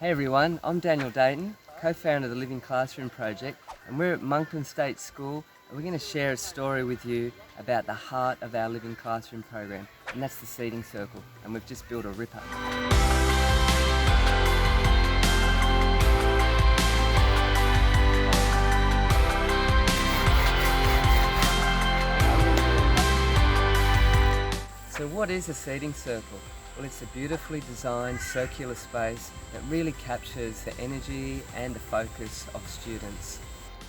Hey everyone, I'm Daniel Deighton, co-founder of the Living Classroom Project, and we're at Monkland State School, and we're going to share a story with you about the heart of our Living Classroom program, and that's the seating circle, and we've just built a ripper. So what is a seating circle? Well, it's a beautifully designed circular space that really captures the energy and the focus of students.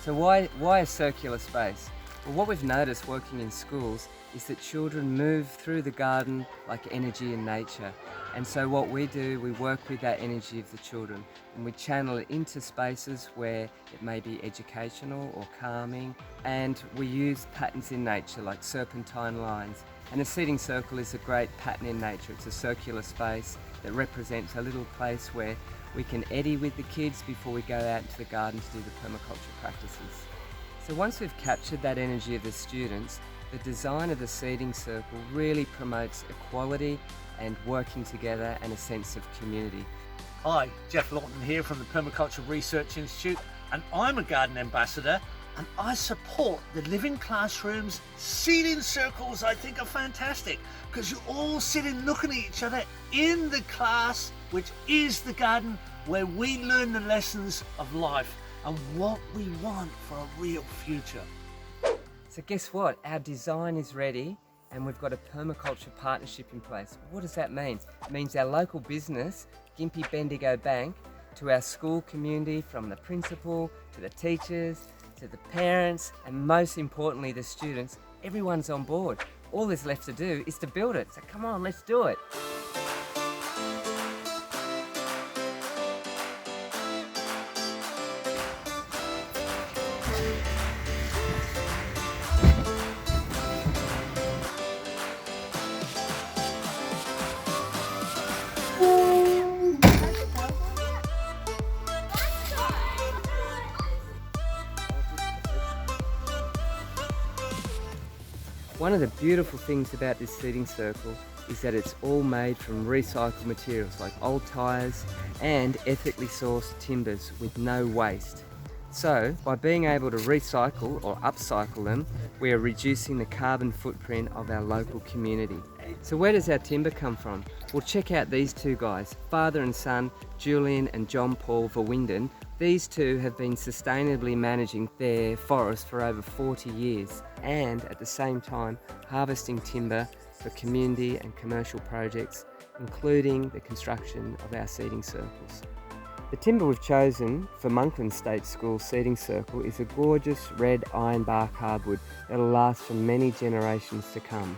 So why a circular space? Well, what we've noticed working in schools is that children move through the garden like energy in nature. And so what we do, we work with that energy of the children and we channel it into spaces where it may be educational or calming, and we use patterns in nature like serpentine lines. And a seating circle is a great pattern in nature. It's a circular space that represents a little place where we can eddy with the kids before we go out into the garden to do the permaculture practices. So once we've captured that energy of the students, the design of the seating circle really promotes equality and working together and a sense of community. Hi, Geoff Lawton here from the Permaculture Research Institute, and I'm a garden ambassador, and I support the Living Classroom's seating circles. I think are fantastic because you're all sitting looking at each other in the class, which is the garden where we learn the lessons of life and what we want for a real future. So guess what? Our design is ready and we've got a permaculture partnership in place. What does that mean? It means our local business, Gympie Bendigo Bank, to our school community, from the principal to the teachers, to the parents, and most importantly the students, everyone's on board. All there's left to do is to build it. So come on, let's do it. One of the beautiful things about this seating circle is that it's all made from recycled materials like old tyres and ethically sourced timbers with no waste. So by being able to recycle or upcycle them, we are reducing the carbon footprint of our local community. So where does our timber come from? Well, check out these two guys, father and son, Julian and John Paul Verwinden. These two have been sustainably managing their forest for over 40 years and at the same time harvesting timber for community and commercial projects, including the construction of our seating circles. The timber we've chosen for Monkland State School seating circle is a gorgeous red ironbark hardwood that'll last for many generations to come.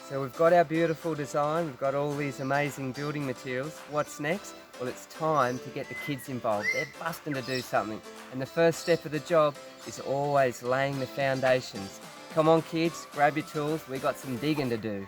So we've got our beautiful design, we've got all these amazing building materials. What's next? Well, it's time to get the kids involved. They're busting to do something. And the first step of the job is always laying the foundations. Come on kids, grab your tools, we got some digging to do.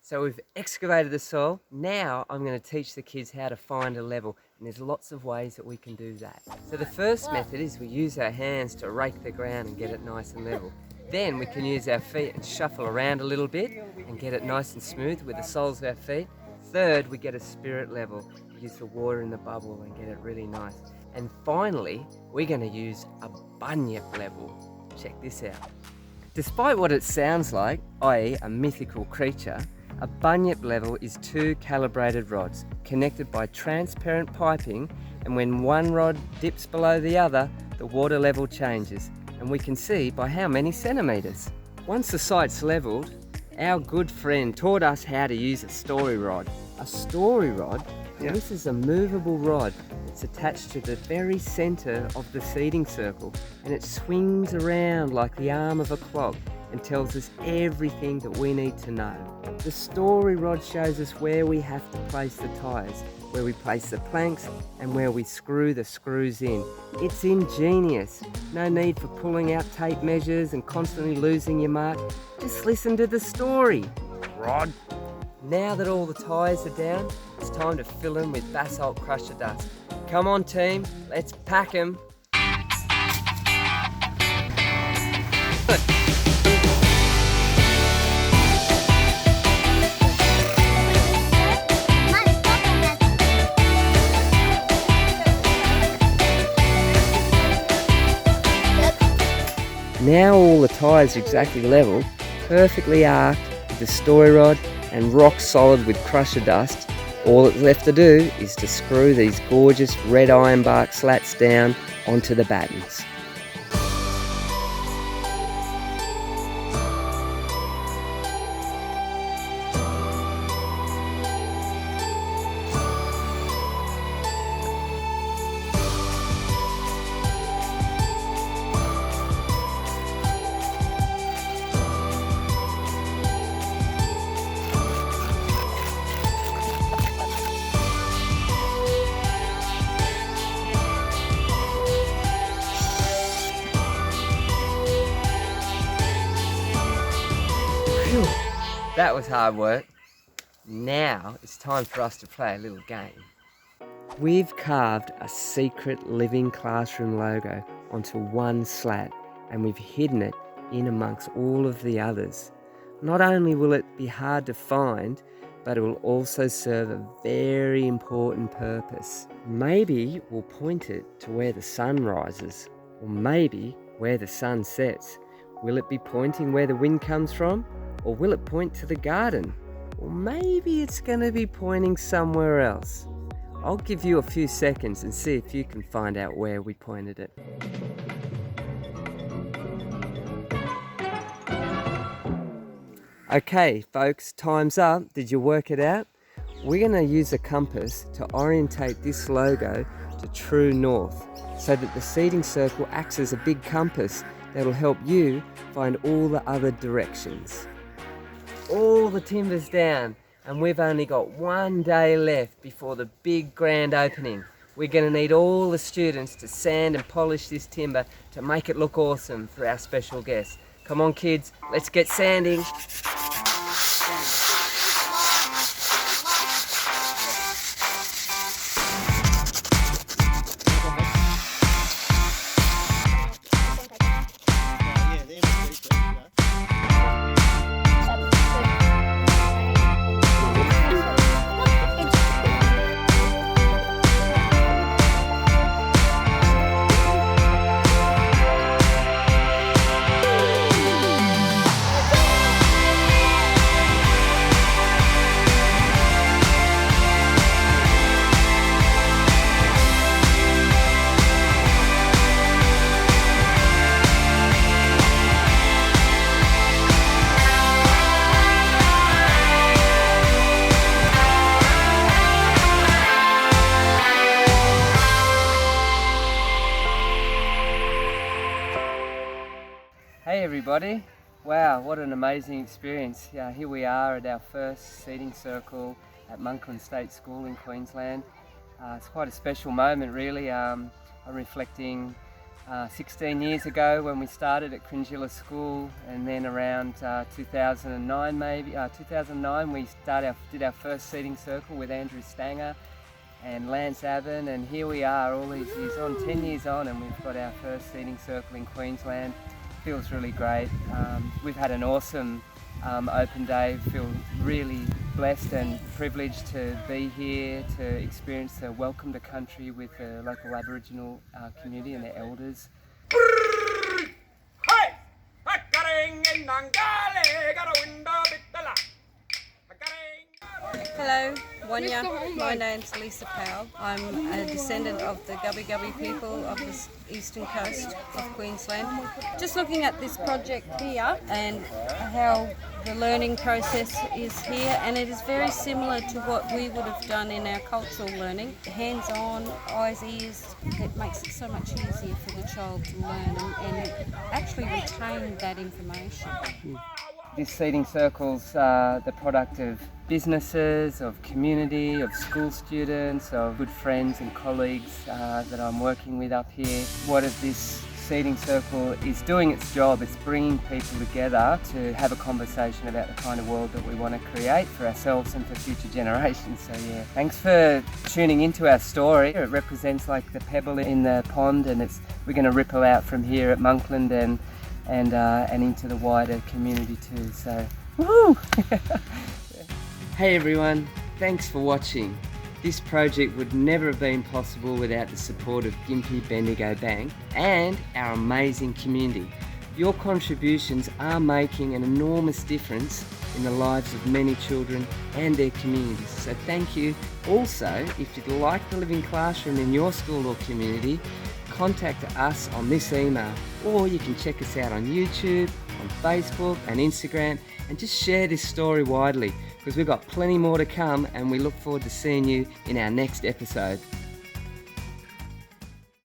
So we've excavated the soil. Now I'm going to teach the kids how to find a level, and there's lots of ways that we can do that. So the first method is we use our hands to rake the ground and get it nice and level. Then we can use our feet and shuffle around a little bit and get it nice and smooth with the soles of our feet. Third, we get a spirit level. We use the water in the bubble and get it really nice. And finally, we're going to use a bunyip level. Check this out. Despite what it sounds like, i.e. a mythical creature, a bunyip level is two calibrated rods connected by transparent piping, and when one rod dips below the other, the water level changes, and we can see by how many centimetres. Once the site's levelled, our good friend taught us how to use a story rod. A story rod? Well, this is a movable rod. It's attached to the very centre of the seating circle, and it swings around like the arm of a clock and tells us everything that we need to know. The story rod shows us where we have to place the tyres, where we place the planks, and where we screw the screws in. It's ingenious. No need for pulling out tape measures and constantly losing your mark. Just listen to the story. Rod. Now that all the tyres are down, it's time to fill them with Basalt Crusher dust. Come on team, let's pack them. Now all the tyres are exactly level, perfectly arced with the story rod and rock solid with crusher dust. All that's left to do is to screw these gorgeous red ironbark slats down onto the battens. That was hard work. Now it's time for us to play a little game. We've carved a secret living classroom logo onto one slat and we've hidden it in amongst all of the others. Not only will it be hard to find, but it will also serve a very important purpose. Maybe we'll point it to where the sun rises, or maybe where the sun sets. Will it be pointing where the wind comes from? Or will it point to the garden? Or maybe it's going to be pointing somewhere else. I'll give you a few seconds and see if you can find out where we pointed it. Okay folks, time's up. Did you work it out? We're going to use a compass to orientate this logo to true north so that the seating circle acts as a big compass that'll help you find all the other directions. All the timber's down and we've only got one day left before the big grand opening. We're going to need all the students to sand and polish this timber to make it look awesome for our special guests. Come on kids, let's get sanding. Hey everybody, wow, what an amazing experience. Here we are at our first seating circle at Monkland State School in Queensland. It's quite a special moment really. I'm reflecting 16 years ago when we started at Cringilla School, and then around 2009 maybe, 2009 we did our first seating circle with Andrew Stanger and Lance Abbon, and here we are all these years on, 10 years on, and we've got our first seating circle in Queensland. Feels really great. We've had an awesome open day. Feel really blessed and privileged to be here to experience the welcome to country with the local Aboriginal community and their elders. Hello, Wanya. My name's Lisa Powell. I'm a descendant of the Gubbi people of the eastern coast of Queensland. Just looking at this project here and how the learning process is here, and it is very similar to what we would have done in our cultural learning. Hands-on, eyes, ears, it makes it so much easier for the child to learn and actually retain that information. This seating circle's the product of businesses, of community, of school students, of good friends and colleagues that I'm working with up here. What this Seeding Circle is doing its job. It's bringing people together to have a conversation about the kind of world that we want to create for ourselves and for future generations. So yeah, thanks for tuning into our story. It represents like the pebble in the pond, and we're going to ripple out from here at Monkland and into the wider community too. So woohoo! Hey everyone, thanks for watching. This project would never have been possible without the support of Gympie Bendigo Bank and our amazing community. Your contributions are making an enormous difference in the lives of many children and their communities. So thank you. Also, if you'd like the living classroom in your school or community, contact us on this email, or you can check us out on YouTube, on Facebook and Instagram, and just share this story widely, because we've got plenty more to come and we look forward to seeing you in our next episode.